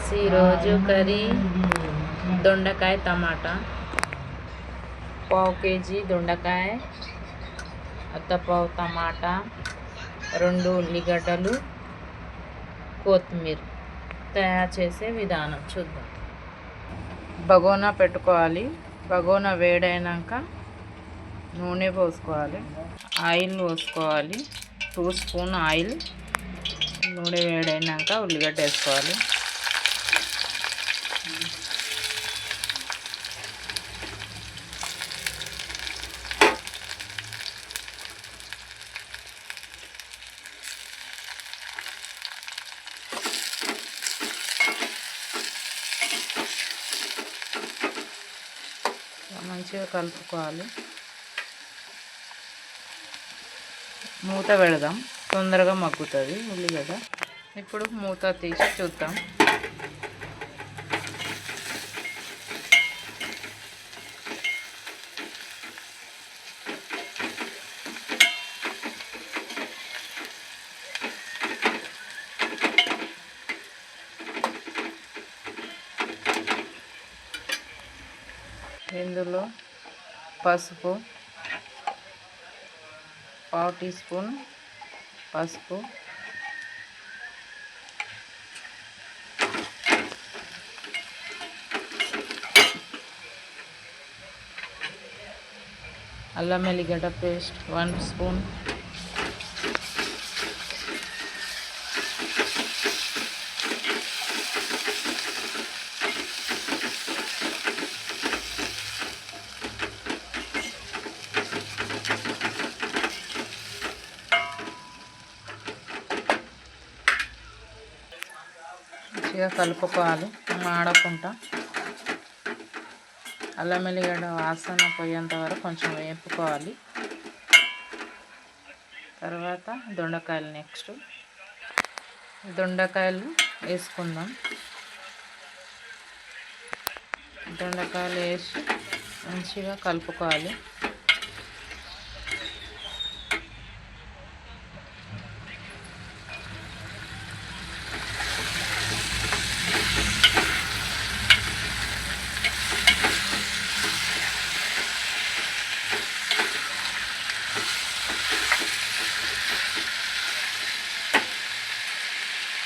Friends, ఈరోజు curry దొండకాయ టమాటా. పావు కేజీ దొండకాయ, అద్దపావు టమాటా, 2 ఉల్లిగడ్డలు, కొత్తిమీర. తయారు చేసే విధానం చూద్దాం. బగోనా పెట్టుకోవాలి. బగోనా వేడైనాక నూనె పోసుకోవాలి, ఆయిల్ పోసుకోవాలి. 2 స్పూన్ ఆయిల్. నూనె వేడైనాక ఉల్లిగడ్డ వేసుకోవాలి. మంచిగా కలుపుకోవాలి. మూత పెడదాం, తొందరగా మగ్గుతుంది ఉల్లిగడ్డ. ఇప్పుడు మూత తీసి చూద్దాం. ఇందులో పసుపు, పావు టీ స్పూన్ పసుపు, అల్లం వెల్లిగడ్డ పేస్ట్ 1 స్పూన్, మంచిగా కలుపుకోవాలి మాడకుండా. అల్లం వెల్లిగడ్డ వాసన పోయేంత వరకు కొంచెం వేపుకోవాలి. తర్వాత దొండకాయలు నెక్స్ట్ దొండకాయలు వేసుకుందాం. దొండకాయలు వేసి మంచిగా కలుపుకోవాలి.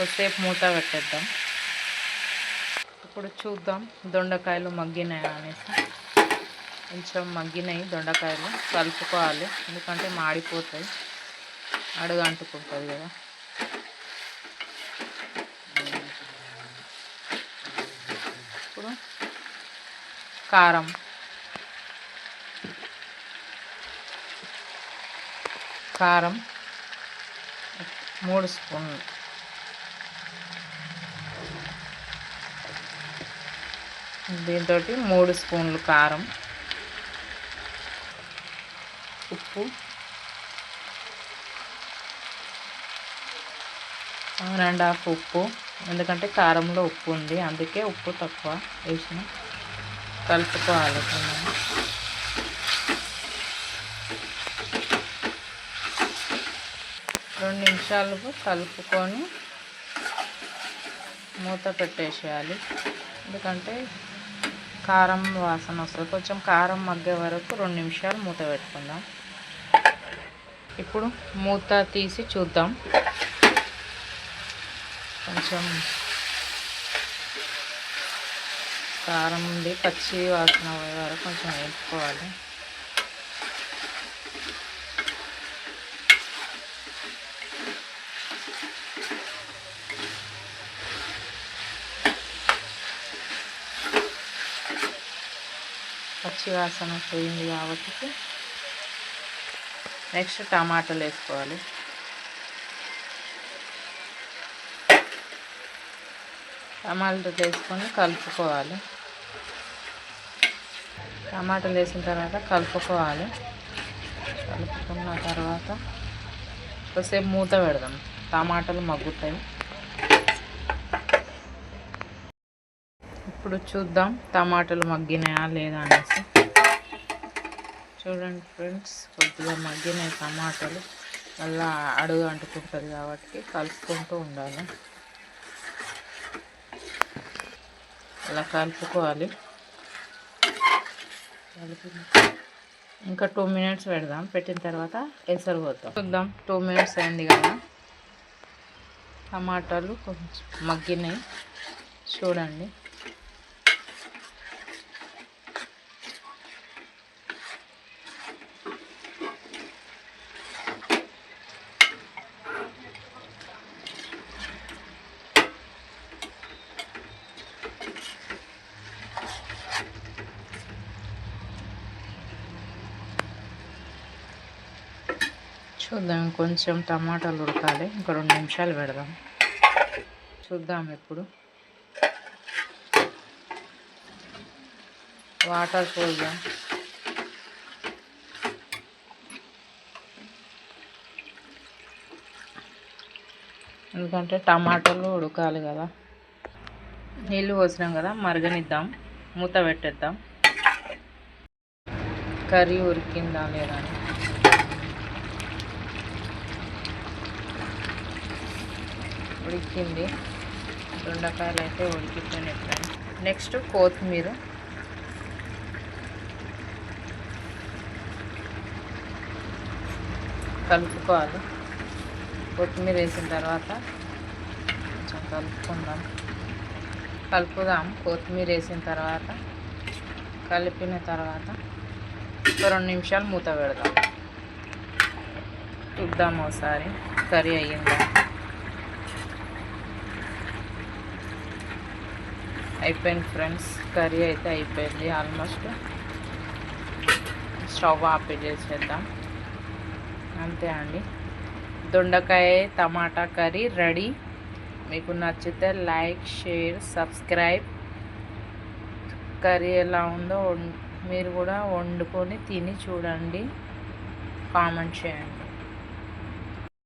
కొద్దిసేపు మూత పెట్టేద్దాం. ఇప్పుడు చూద్దాం దొండకాయలు మగ్గినాయా అనేసి. కొంచెం మగ్గినాయి దొండకాయలు. కలుపుకోవాలి, ఎందుకంటే మాడిపోతాయి, అడుగు అంటుకుంటుంది కదా. ఇప్పుడు కారం, కారం 3 స్పూన్లు, దీంతో 3 స్పూన్లు కారం, ఉప్పు 1.5 ఉప్పు, ఎందుకంటే కారంలో ఉప్పు ఉంది, అందుకే ఉప్పు తక్కువ వేసిన. కలుపుకోవాలి. 2 నిమిషాలు కలుపుకొని మూత పెట్టేసేయాలి, ఎందుకంటే కారం వాసన వస్తుంది. కొంచెం కారం మగ్గే వరకు 2 నిమిషాలు మూత పెట్టుకుందాం. ఇప్పుడు మూత తీసి చూద్దాం. కొంచెం కారం ఉంది, పచ్చి వాసన పోయే వరకు కొంచెం వేపుకోవాలి. పచ్చి వాసన పోయింది కాబట్టి నెక్స్ట్ టమాటాలు వేసుకోవాలి. టమాటాలు వేసుకొని కలుపుకోవాలి. టమాటాలు వేసిన తర్వాత కలుపుకోవాలి. కలుపుకున్న తర్వాత కొద్దిసేపు మూత పెడదాం, టమాటాలు మగ్గుతాయి. ఇప్పుడు చూద్దాం టమాటాలు మగ్గినాయా లేదా అనేసి. చూడండి ఫ్రెండ్స్, కొద్దిగా మగ్గినాయి టమాటాలు. మళ్ళీ అడుగు అంటుకుంటుంది కాబట్టి కలుపుకుంటూ ఉండాలి. అలా కలుపుకోవాలి. ఇంకా 2 మినిట్స్ పెడదాం. పెట్టిన తర్వాత ఎసరు పోద్దాం. చూద్దాం 2 మినిట్స్ అయింది కదా, టమాటాలు కొంచెం మగ్గినాయి చూడండి. చూద్దాం, కొంచెం టమాటాలు ఉడకాలి. ఇంకా 2 నిమిషాలు పెడదాం. చూద్దాం ఇప్పుడు. వాటర్ పోద్దాం. ఎందుకంటే టమాటాలు ఉడకాలి కదా. నీళ్ళు పోసినాం కదా, మరగనిద్దాం. మూత పెట్టేద్దాం. కర్రీ ఉడికిందా లేదా అని. ఉడికింది. దొండకాయలు అయితే ఉడికిపోయినట్టు. నెక్స్ట్ కొత్తిమీర. కలుపుకోవాలి. కొత్తిమీర వేసిన తర్వాత కొంచెం కలుపుదాం. కొత్తిమీర వేసిన తర్వాత కలిపిన తర్వాత ఒక 2 నిమిషాలు మూత పెడదాం. చూద్దాం ఒకసారి కర్రీ అయ్యిందా. అయిపోయింది ఫ్రెండ్స్, కర్రీ అయితే అయిపోయింది ఆల్మోస్ట్. స్టవ్ ఆపేసేద్దాం. అంతే అండి, దొండకాయ టమాటా కర్రీ రెడీ. మీకు నచ్చితే లైక్, షేర్, సబ్స్క్రైబ్. కర్రీ ఎలా ఉందో మీరు కూడా వండుకొని తిని చూడండి, కామెంట్ చేయండి.